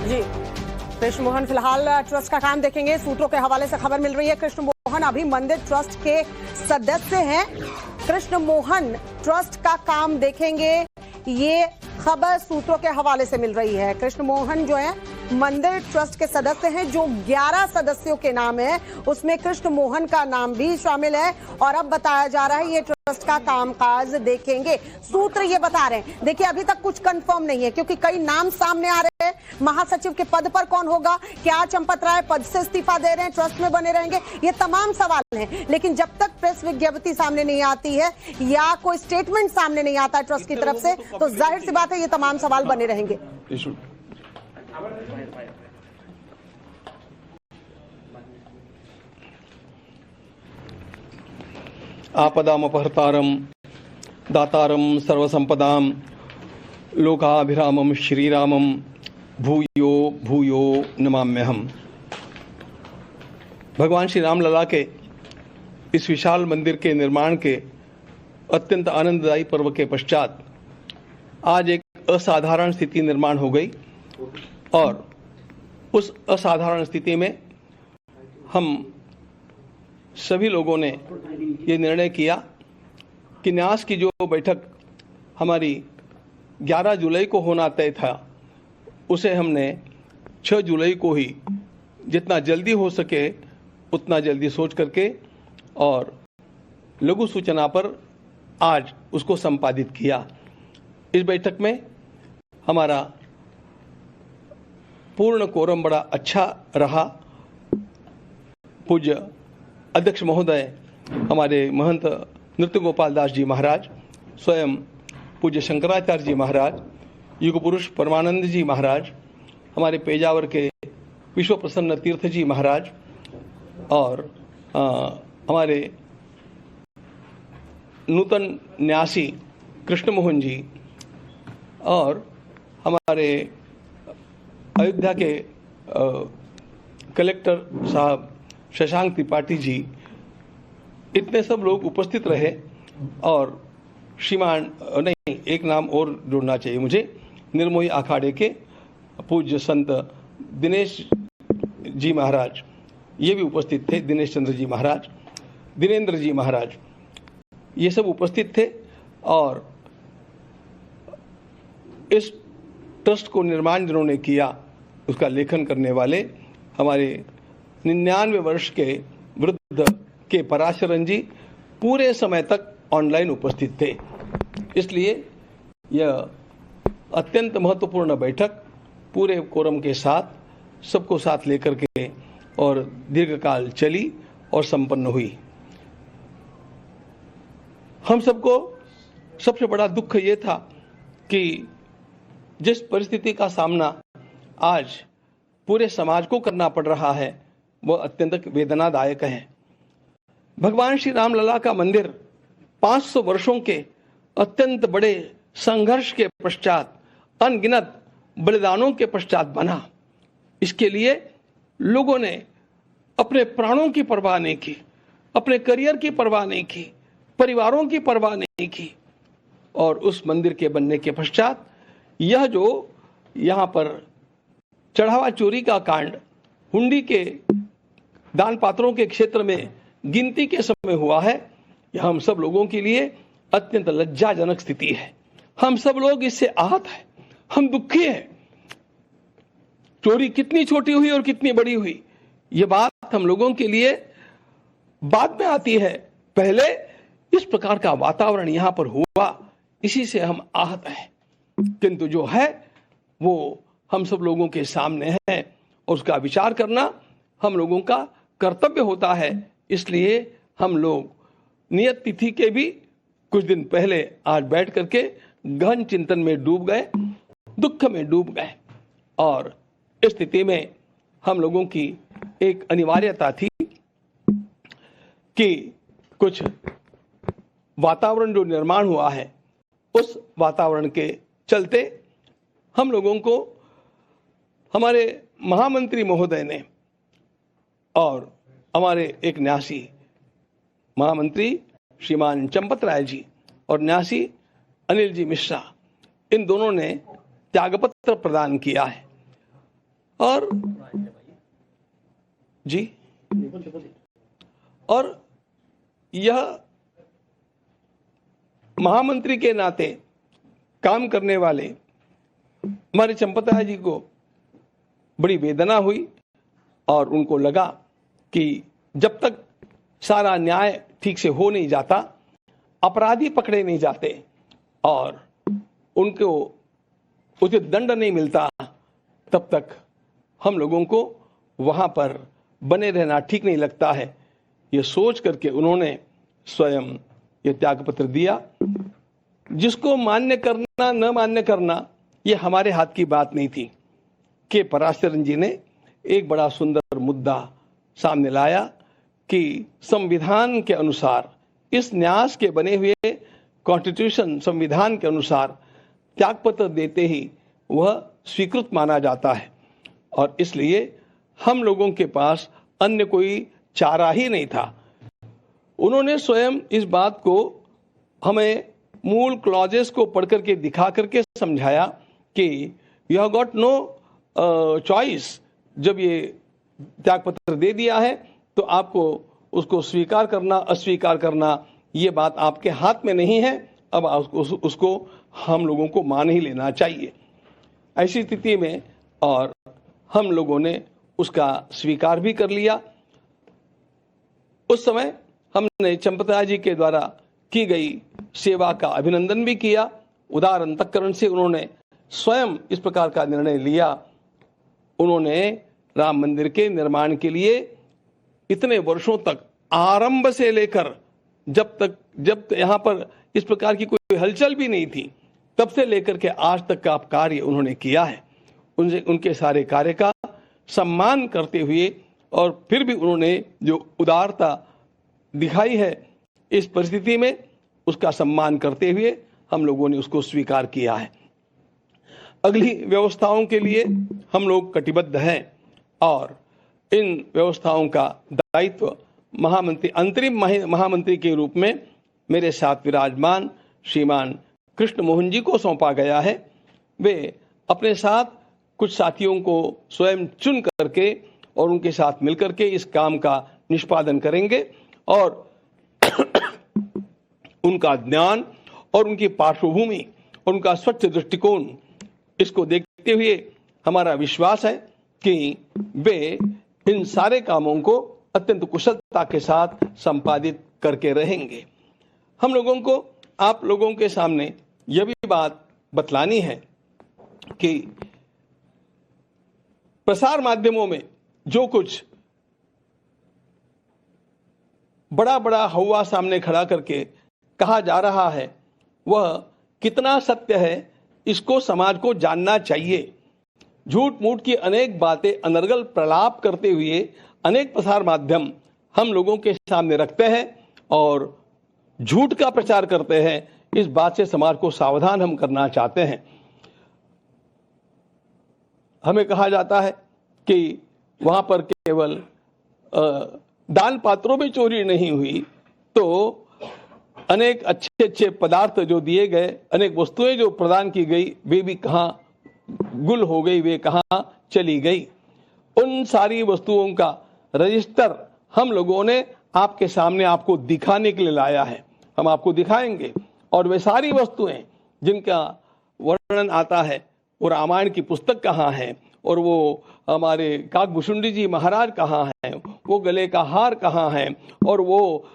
जी, कृष्ण मोहन फिलहाल ट्रस्ट का काम देखेंगे। सूत्रों के हवाले से खबर मिल रही है कृष्ण मोहन अभी मंदिर ट्रस्ट के सदस्य हैं। कृष्ण मोहन ट्रस्ट का काम देखेंगे, ये खबर सूत्रों के हवाले से मिल रही है। कृष्ण मोहन जो है मंदिर ट्रस्ट के सदस्य हैं, जो 11 सदस्यों के नाम है उसमें कृष्ण मोहन का नाम भी शामिल है। और अब बताया जा रहा है ये ट्रस्ट का कामकाज देखेंगे। सूत्र ये बता रहे हैं, देखिए अभी तक कुछ कंफर्म नहीं है क्योंकि कई नाम सामने आ रहे हैं। महासचिव के पद पर कौन होगा, क्या चंपत राय पद से इस्तीफा दे रहे हैं, ट्रस्ट में बने रहेंगे, ये तमाम सवाल हैं। लेकिन जब तक प्रेस विज्ञप्ति सामने नहीं आती है या कोई स्टेटमेंट सामने नहीं आता है ट्रस्ट की तरफ से, तो जाहिर सी बात है ये तमाम सवाल बने रहेंगे। आपदामपहर्तारं दातारं सर्वसंपदां लोकाभिरामं श्रीरामं भूयो भूयो नमाम्यहम्। भगवान श्री राम लला के इस विशाल मंदिर के निर्माण के अत्यंत आनंददायी पर्व के पश्चात आज एक असाधारण स्थिति निर्माण हो गई और उस असाधारण स्थिति में हम सभी लोगों ने ये निर्णय किया कि न्यास की जो बैठक हमारी 11 जुलाई को होना तय था उसे हमने 6 जुलाई को ही जितना जल्दी हो सके उतना जल्दी सोच करके और लघु सूचना पर आज उसको संपादित किया। इस बैठक में हमारा पूर्ण कोरम बड़ा अच्छा रहा। पूज्य अध्यक्ष महोदय हमारे महंत नृत्य गोपाल दास जी महाराज, स्वयं पूज्य शंकराचार्य जी महाराज, युग पुरुष परमानंद जी महाराज, हमारे पेजावर के विश्व प्रसन्न तीर्थ जी महाराज और हमारे नूतन न्यासी कृष्ण मोहन जी और हमारे अयोध्या के कलेक्टर साहब शशांक त्रिपाठी जी, इतने सब लोग उपस्थित रहे। और श्रीमान नहीं, एक नाम और जोड़ना चाहिए मुझे, निर्मोही अखाड़े के पूज्य संत दिनेश जी महाराज, ये भी उपस्थित थे। दिनेश चंद्र जी महाराज, दिनेंद्र जी महाराज, ये सब उपस्थित थे। और इस ट्रस्ट को निर्माण जिन्होंने किया उसका लेखन करने वाले हमारे 99 वर्ष के वृद्ध के पराशरन जी पूरे समय तक ऑनलाइन उपस्थित थे। इसलिए यह अत्यंत महत्वपूर्ण बैठक पूरे कोरम के साथ सबको साथ लेकर के और दीर्घकाल चली और संपन्न हुई। हम सबको सबसे बड़ा दुख ये था कि जिस परिस्थिति का सामना आज पूरे समाज को करना पड़ रहा है वह अत्यंत वेदनादायक है। भगवान श्री राम लला का मंदिर 500 वर्षों के अत्यंत बड़े संघर्ष के पश्चात, अनगिनत बलिदानों के पश्चात बना। इसके लिए लोगों ने अपने प्राणों की परवाह नहीं की, अपने करियर की परवाह नहीं की, परिवारों की परवाह नहीं की। और उस मंदिर के बनने के पश्चात यह जो यहाँ पर चढ़ावा चोरी का कांड हुंडी के दान पात्रों के क्षेत्र में गिनती के समय हुआ है, यह हम सब लोगों के लिए अत्यंत लज्जाजनक स्थिति है। हम सब लोग इससे आहत हैं, हम दुखी हैं। चोरी कितनी छोटी हुई और कितनी बड़ी हुई, यह बात हम लोगों के लिए बाद में आती है। पहले इस प्रकार का वातावरण यहाँ पर हुआ, इसी से हम आहत हैं। किंतु जो है वो हम सब लोगों के सामने है और उसका विचार करना हम लोगों का कर्तव्य होता है। इसलिए हम लोग नियत तिथि के भी कुछ दिन पहले आज बैठ करके गहन चिंतन में डूब गए, दुख में डूब गए। और इस स्थिति में हम लोगों की एक अनिवार्यता थी कि कुछ वातावरण जो निर्माण हुआ है उस वातावरण के चलते हम लोगों को हमारे महामंत्री महोदय ने और हमारे एक न्यासी महामंत्री श्रीमान चंपत राय जी और न्यासी अनिल जी मिश्रा, इन दोनों ने त्यागपत्र प्रदान किया है। और जी, और यह महामंत्री के नाते काम करने वाले हमारे चंपता जी को बड़ी वेदना हुई और उनको लगा कि जब तक सारा न्याय ठीक से हो नहीं जाता, अपराधी पकड़े नहीं जाते और उनको उचित दंड नहीं मिलता, तब तक हम लोगों को वहां पर बने रहना ठीक नहीं लगता है। ये सोच करके उन्होंने स्वयं ये त्याग पत्र दिया। जिसको मान्य करना न मान्य करना ये हमारे हाथ की बात नहीं थी। के पराशरन जी ने एक बड़ा सुंदर मुद्दा सामने लाया कि संविधान के अनुसार, इस न्यास के बने हुए कॉन्स्टिट्यूशन संविधान के अनुसार त्यागपत्र देते ही वह स्वीकृत माना जाता है और इसलिए हम लोगों के पास अन्य कोई चारा ही नहीं था। उन्होंने स्वयं इस बात को हमें मूल क्लॉजेस को पढ़ करके दिखा करके समझाया कि you have got no choice. जब ये त्यागपत्र दे दिया है तो आपको उसको स्वीकार करना अस्वीकार करना ये बात आपके हाथ में नहीं है। अब उसको हम लोगों को मान ही लेना चाहिए। ऐसी स्थिति में और हम लोगों ने उसका स्वीकार भी कर लिया। उस समय हमने चंपता जी के द्वारा की गई सेवा का अभिनंदन भी किया। उदार अंतःकरण से उन्होंने स्वयं इस प्रकार का निर्णय लिया। उन्होंने राम मंदिर के निर्माण के लिए इतने वर्षों तक, आरंभ से लेकर जब यहाँ पर इस प्रकार की कोई हलचल भी नहीं थी, तब से लेकर के आज तक का कार्य उन्होंने किया है। उनके सारे कार्य का सम्मान करते हुए और फिर भी उन्होंने जो उदारता दिखाई है इस परिस्थिति में, उसका सम्मान करते हुए हम लोगों ने उसको स्वीकार किया है। अगली व्यवस्थाओं के लिए हम लोग कटिबद्ध हैं और इन व्यवस्थाओं का दायित्व महामंत्री, अंतरिम महामंत्री के रूप में मेरे साथ विराजमान श्रीमान कृष्ण मोहन जी को सौंपा गया है। वे अपने साथ कुछ साथियों को स्वयं चुन करके और उनके साथ मिलकर के इस काम का निष्पादन करेंगे और उनका ज्ञान और उनकी पार्श्वभूमि और उनका स्वच्छ दृष्टिकोण, इसको देखते हुए हमारा विश्वास है कि वे इन सारे कामों को अत्यंत कुशलता के साथ संपादित करके रहेंगे। हम लोगों को आप लोगों के सामने यह भी बात बतलानी है कि प्रसार माध्यमों में जो कुछ बड़ा बड़ा हवा सामने खड़ा करके कहा जा रहा है वह कितना सत्य है, इसको समाज को जानना चाहिए। झूठ मूठ की अनेक बातें अनर्गल प्रलाप करते हुए अनेक प्रसार माध्यम हम लोगों के सामने रखते हैं और झूठ का प्रचार करते हैं। इस बात से समाज को सावधान हम करना चाहते हैं। हमें कहा जाता है कि वहां पर केवल दान पात्रों में चोरी नहीं हुई तो अनेक अच्छे अच्छे पदार्थ जो दिए गए, अनेक वस्तुएं जो प्रदान की गई, वे भी कहाँ गुल हो गई, वे कहाँ चली गई। उन सारी वस्तुओं का रजिस्टर हम लोगों ने आपके सामने आपको दिखाने के लिए लाया है। हम आपको दिखाएंगे और वे सारी वस्तुएं जिनका वर्णन आता है, वो रामायण की पुस्तक कहाँ है और वो हमारे काकभूषुंडी जी महाराज कहाँ हैं, वो गले का हार कहाँ है और वो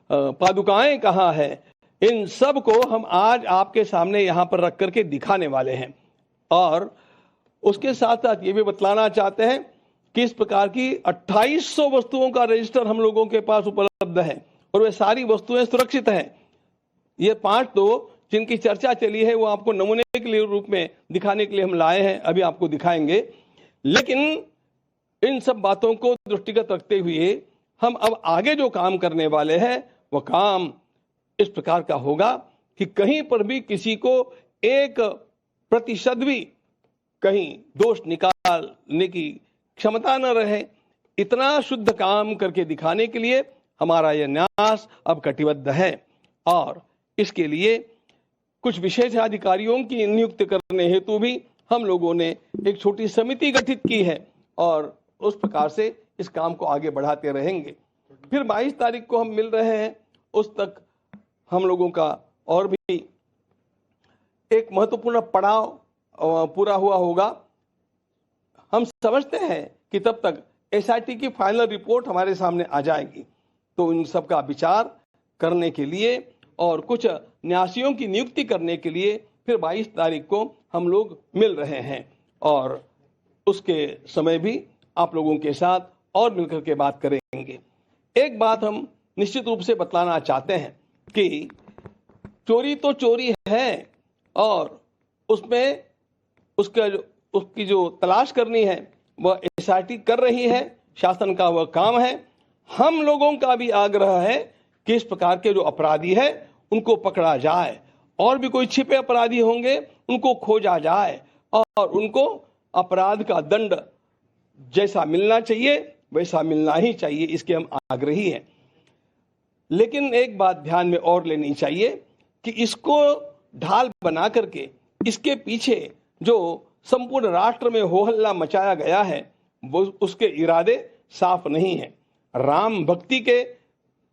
पादुकाएं कहाँ है, इन सब को हम आज आपके सामने यहाँ पर रख करके दिखाने वाले हैं। और उसके साथ साथ ये भी बतलाना चाहते हैं कि इस प्रकार की 2800 वस्तुओं का रजिस्टर हम लोगों के पास उपलब्ध है और वे सारी वस्तुएं सुरक्षित हैं। ये 5 तो जिनकी चर्चा चली है वो आपको नमूने के लिए रूप में दिखाने के लिए हम लाए हैं, अभी आपको दिखाएंगे। लेकिन इन सब बातों को दृष्टिगत रखते हुए हम अब आगे जो काम करने वाले हैं वह काम इस प्रकार का होगा कि कहीं पर भी किसी को 1% भी कहीं दोष निकालने की क्षमता न रहे, इतना शुद्ध काम करके दिखाने के लिए हमारा यह न्यास अब कटिबद्ध है। और इसके लिए कुछ विशेष अधिकारियों की नियुक्ति करने हेतु भी हम लोगों ने एक छोटी समिति गठित की है और उस प्रकार से इस काम को आगे बढ़ाते रहेंगे। फिर 22 तारीख को हम मिल रहे हैं, उस तक हम लोगों का और भी एक महत्वपूर्ण पड़ाव पूरा हुआ होगा। हम समझते हैं कि तब तक एसआईटी की फाइनल रिपोर्ट हमारे सामने आ जाएगी, तो इन सब का विचार करने के लिए और कुछ न्यासियों की नियुक्ति करने के लिए फिर 22 तारीख को हम लोग मिल रहे हैं और उसके समय भी आप लोगों के साथ और मिलकर के बात करेंगे। एक बात हम निश्चित रूप से बतलाना चाहते हैं कि चोरी तो चोरी है और उसमें उसकी जो तलाश करनी है वह एसआईटी कर रही है, शासन का वह काम है। हम लोगों का भी आग्रह है कि इस प्रकार के जो अपराधी है उनको पकड़ा जाए और भी कोई छिपे अपराधी होंगे उनको खोजा जाए और उनको अपराध का दंड जैसा मिलना चाहिए वैसा मिलना ही चाहिए, इसके हम आग्रही हैं। लेकिन एक बात ध्यान में और लेनी चाहिए कि इसको ढाल बना करके इसके पीछे जो संपूर्ण राष्ट्र में हो हल्ला मचाया गया है वो उसके इरादे साफ नहीं है। राम भक्ति के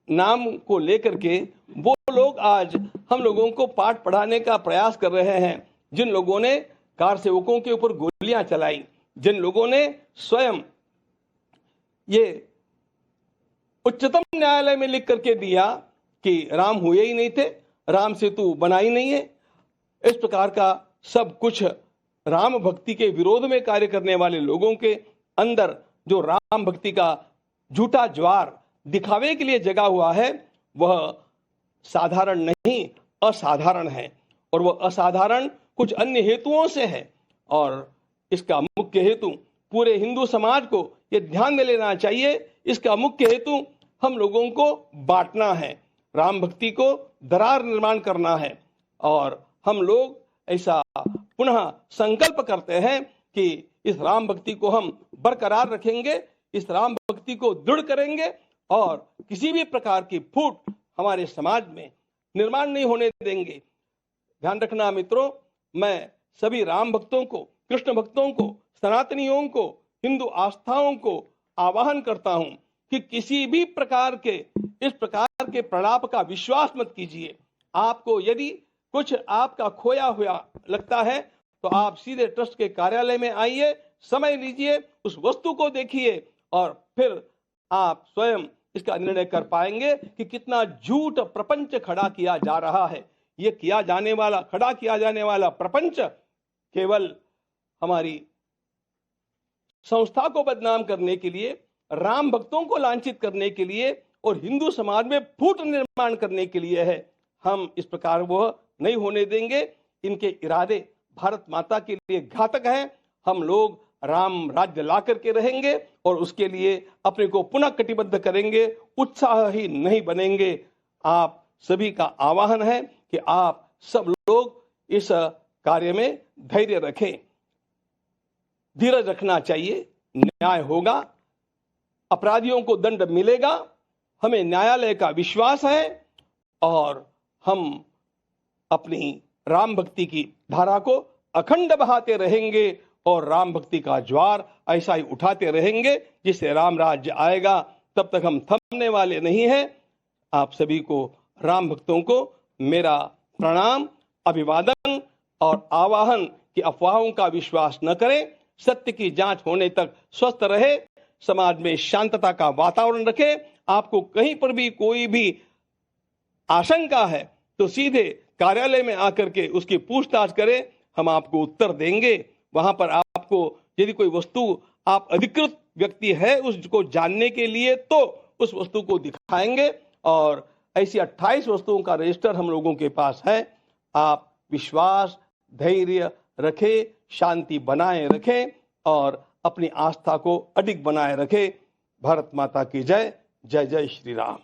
नाम को लेकर के वो लोग आज हम लोगों को पाठ पढ़ाने का प्रयास कर रहे हैं, जिन लोगों ने कार सेवकों के ऊपर गोलियां चलाई, जिन लोगों ने स्वयं ये उच्चतम न्यायालय में लिख करके दिया कि राम हुए ही नहीं थे, राम सेतु बना ही नहीं है, इस प्रकार का सब कुछ राम भक्ति के विरोध में कार्य करने वाले लोगों के अंदर जो राम भक्ति का झूठा ज्वार दिखावे के लिए जगा हुआ है वह साधारण नहीं असाधारण है और वह असाधारण कुछ अन्य हेतुओं से है। और इसका मुख्य हेतु पूरे हिंदू समाज को यह ध्यान में लेना चाहिए, इसका मुख्य हेतु हम लोगों को बांटना है, राम भक्ति को दरार निर्माण करना है। और हम लोग ऐसा पुनः संकल्प करते हैं कि इस राम भक्ति को हम बरकरार रखेंगे, इस राम भक्ति को दृढ़ करेंगे और किसी भी प्रकार की फूट हमारे समाज में निर्माण नहीं होने देंगे। ध्यान रखना मित्रों, मैं सभी राम भक्तों को, कृष्ण भक्तों को, सनातनियों को, हिंदू आस्थाओं को आह्वान करता हूं कि किसी भी प्रकार के इस प्रकार के प्रलाप का विश्वास मत कीजिए। आपको यदि कुछ आपका खोया हुआ लगता है तो आप सीधे ट्रस्ट के कार्यालय में आइए, समय लीजिए, उस वस्तु को देखिए और फिर आप स्वयं इसका निर्णय कर पाएंगे कि कितना झूठ प्रपंच खड़ा किया जा रहा है। ये खड़ा किया जाने वाला प्रपंच केवल हमारी संस्था को बदनाम करने के लिए, राम भक्तों को लांछित करने के लिए और हिंदू समाज में फूट निर्माण करने के लिए है। हम इस प्रकार वह नहीं होने देंगे। इनके इरादे भारत माता के लिए घातक हैं। हम लोग राम राज्य ला करके रहेंगे और उसके लिए अपने को पुनः कटिबद्ध करेंगे, उत्साही नहीं बनेंगे। आप सभी का आह्वान है कि आप सब लोग इस कार्य में धैर्य रखें, धीरज रखना चाहिए, न्याय होगा, अपराधियों को दंड मिलेगा, हमें न्यायालय का विश्वास है और हम अपनी राम भक्ति की धारा को अखंड बहाते रहेंगे और राम भक्ति का ज्वार ऐसा ही उठाते रहेंगे जिससे राम राज्य आएगा। तब तक हम थमने वाले नहीं हैं। आप सभी को, राम भक्तों को मेरा प्रणाम, अभिवादन और आवाहन कि अफवाहों का विश्वास न करें, सत्य की जांच होने तक स्वस्थ रहे, समाज में शांतता का वातावरण रखे। आपको कहीं पर भी कोई भी आशंका है तो सीधे कार्यालय में आकर के उसकी पूछताछ करें, हम आपको उत्तर देंगे। वहां पर आपको यदि कोई वस्तु आप अधिकृत व्यक्ति है उसको जानने के लिए तो उस वस्तु को दिखाएंगे और ऐसी 28 वस्तुओं का रजिस्टर हम लोगों के पास है। आप विश्वास, धैर्य रखें, शांति बनाए रखें और अपनी आस्था को अडिग बनाए रखें। भारत माता की जय। जय जय श्री राम।